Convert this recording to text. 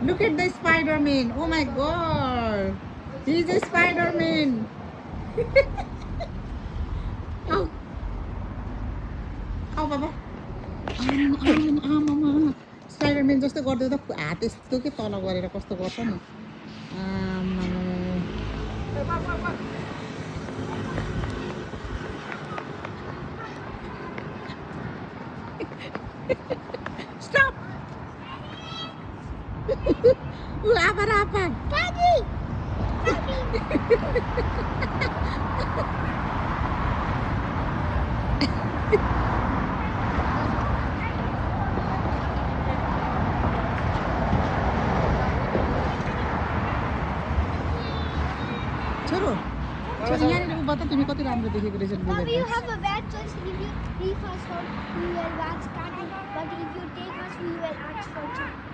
Look at the Spider-Man. Oh my god. He's a Spider-Man. Oh, oh बाबा आमा Spider-Man जस्तो गर्दै त हात यस्तो के तल गरेर कस्तो गर्छ नि आमा स्टप ऊ आमा र आपा छोरो छोरो यहाँनिर ऊ बता तिमी कति राम्रो देखेको रहेछ Mommy, you have a bad choice. If you leave us home, we will ask Daddy. But if you take us, we will ask for Jack.